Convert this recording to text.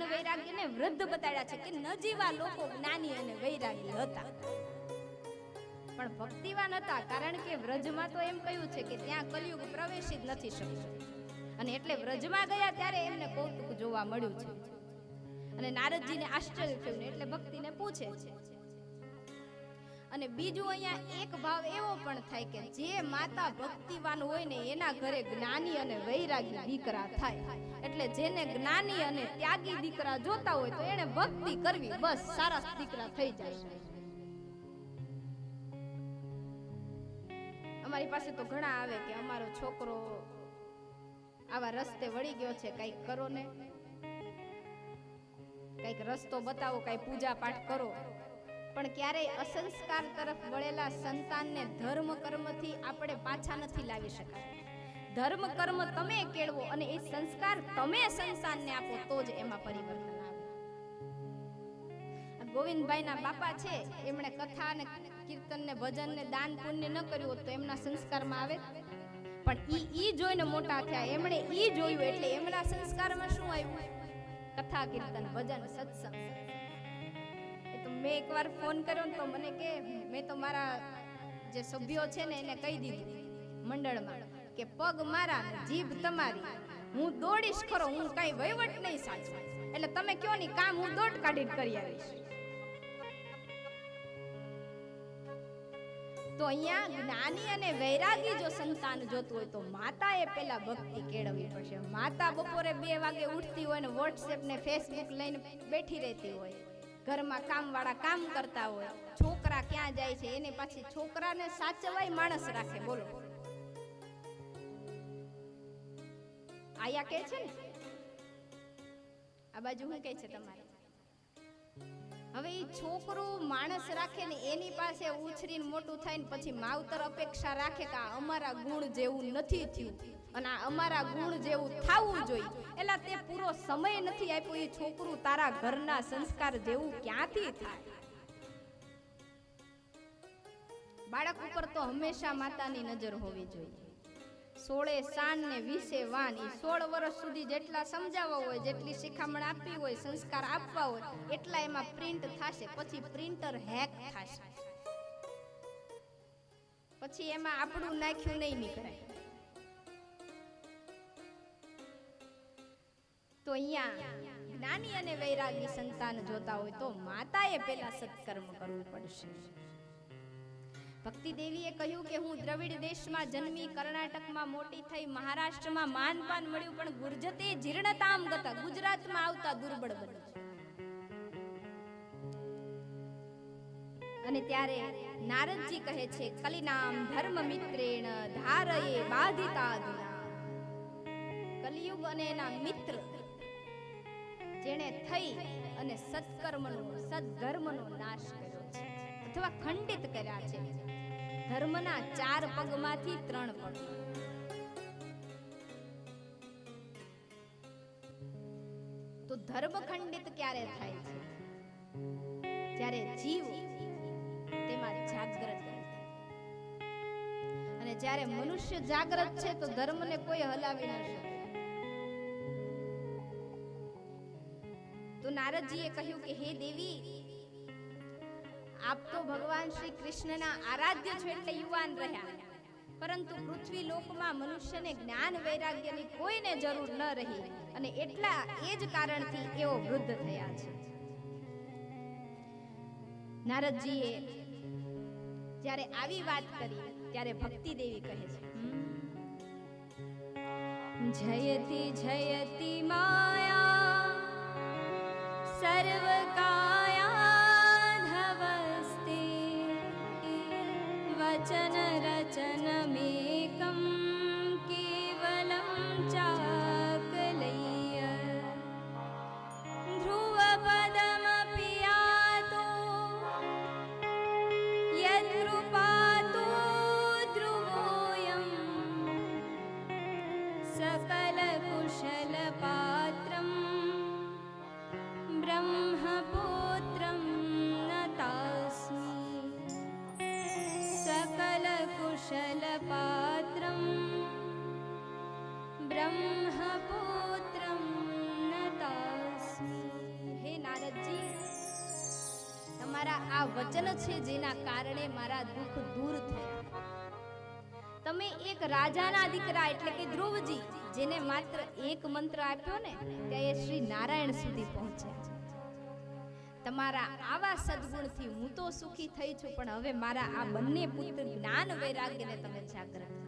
જ્ઞાન વૈરાગ્યને વૃદ્ધ બતાડ્યા છે કે નજીવા લોકો જ્ઞાની અને વૈરાગી હતા, પણ ભક્તિવાન હતા. કારણ કે વ્રજમાં તો એમ કહ્યું છે કે ત્યાં કલયુગ પ્રવેશી જ નથી શકતો, અને એટલે વ્રજમાં ગયા ત્યારે એમને કૌતુક જોવા મળ્યું છે. અને નારદજીને આશ્ચર્ય થયું, એટલે ભક્તિને પૂછે છે. અને બીજું અહીંયા એક ભાવ એવો પણ થાય કે જે માતા ભક્તિવાન હોય ને એના ઘરે જ્ઞાની અને વૈરાગી દીકરા થાય. એટલે જેને જ્ઞાની અને ત્યાગી દીકરા જોતા હોય તો એને ભક્તિ કરવી, બસ સારા દીકરા થઈ જાય. અમારી પાસે તો ઘણા આવે કે અમારો છોકરો આવા રસ્તે વળી ગયો છે, કઈક કરો ને, કઈક રસ્તો બતાવો, કઈ પૂજા પાઠ કરો. પણ ક્યારેય અસંસ્કાર તરફ વળેલા સંતાનને ધર્મ કર્મથી આપણે પાછા નથી લાવી શકાય. ધર્મ કર્મ તમે કેળવો અને એ સંસ્કાર તમે સંતાનને આપો તો જ એમાં પરિવર્તન આવે. ગોવિંદભાઈના બાપા છે, એમણે કથા ને કીર્તન ને ભજન ને દાન પુણ્ય ન કર્યું તો એમના સંસ્કારમાં આવે, પણ ઈ જોઈને મોટા થયા. એમણે ઈ જોયું એટલે એમના સંસ્કારમાં શું આવ્યું? કથા કીર્તન ભજન સત્સંગ. મેં એકવાર ફોન કર્યો ને તો મને કે મેં તો મારા જે સભ્યો છે ને એને કહી દીધું મંડળમાં કે પગ મારા ને જીભ તમારી, હું દોડીશ ખરો, હું કઈ વહીવટ નહીં સાચું, એટલે તમે કયો ની કામ હું દોડ કાઢીને કરી આવીશ. તો અહીંયા જ્ઞાની અને વૈરાગી જો સંતાન જોતું હોય તો માતાએ પેલા ભક્તિ કેળવવી પડશે. માતા બપોરે 2 વાગે ઉઠતી હોય ને વોટ્સએપ ને ફેસબુક લઈને બેઠી રહેતી હોય, ઘરમાં કામવાળા કામ કરતા હોય, છોકરા ક્યાં જાય છે એને પાછી છોકરાને સાચવાય માણસ રાખે. બોલો, આયા કે છે ને, આ બાજુ શું કહે છે તમારે? હવે એ છોકરું માણસ રાખે ને એની પાસે ઉછરીને મોટું થાય ને પછી માવતર અપેક્ષા રાખે કે આ અમારા ગુણ જેવું નથી થયું અને આ અમારા ગુણ જેવું થવું જોઈએ, એટલે તે પૂરો સમય નથી આપ્યો. એ છોકરું તારા ઘરના સંસ્કાર જેવું ક્યાંથી થાય? બાળક ઉપર તો હંમેશા માતાની નજર હોવી જોઈએ. 16 સાન ને 20 વાન, 16 વર્ષ સુધી જેટલા સમજાવવા હોય, જેટલી શિખામણ આપવી હોય, સંસ્કાર આપવા હોય, એટલા એમાં પ્રિન્ટ થશે. પછી પ્રિન્ટર હેક થશે, પછી એમાં આપણું નાખ્યું નહીં નીકળાય. તો અહીંયા જ્ઞાની અને વૈરાગી સંતાન જોતા હોય તો માતાએ પેલા સત્કર્મ કરવું પડશે. ભક્તિ દેવીએ કહ્યું કે હું દ્રવિડ દેશમાં જન્મી, કર્ણાટકમાં મોટી થઈ, મહારાષ્ટ્રમાં માનપાન મળ્યું, પણ ગુર્જતે જીર્ણતામ ગતા, ગુજરાતમાં આવતા દુર્બળ બની. અને ત્યારે નારદજી કહે છે કલિનામ ધર્મ મિત્રેણ ધારયે બાધિતાદુના. કલિયુગ અને એના મિત્ર જેણે થઈ અને સત્કર્મનો સદ્ધર્મનો નાશ કર્યો છે અથવા ખંડિત કર્યા છે. ધર્મના 4 પગમાંથી 3 પગ. તો ધર્મ ખંડિત ક્યારે થાય છે? જ્યારે જીવ તેમાં જાગૃત થાય. અને જ્યારે મનુષ્ય જાગૃત છે તો ધર્મને કોઈ હલાવી ન શકે. તો નારદજીએ કહ્યું કે હે દેવી, આપ તો ભગવાન શ્રી કૃષ્ણના આરાધ્ય છો એટલે યુવાન રહ્યા, પરંતુ પૃથ્વી લોકમાં મનુષ્યને જ્ઞાન વૈરાગ્યની કોઈને જરૂર ન રહી અને એટલા એ જ કારણથી એઓ વૃદ્ધ થયા છે. નારદજીએ જ્યારે આવી વાત કરી ત્યારે ભક્તિ દેવી કહે છે જયતિ જયતિ માયા સર્વકાયા ધવસ્તે વચન રચન મેકમ કેવલમ ચાકલય્ય ધ્રુવ પદમપિ યાતો યદ્રુપાતો ધ્રુવોયમ સકલ કુશલ પાત્રમ આ વચન છે જેના કારણે મારા દુઃખ દૂર થયા. તમે એક રાજાના દીકરા એટલે કે ધ્રુવજી, જેને માત્ર એક મંત્ર આપ્યો ને ત્યાં એ શ્રી નારાયણ સુધી પહોંચ્યા. તમારા આવા સદગુણથી હું તો સુખી થઈ છું, પણ હવે મારા આ બંને પુત્ર જ્ઞાન વૈરાગ્યને તમે જાગૃત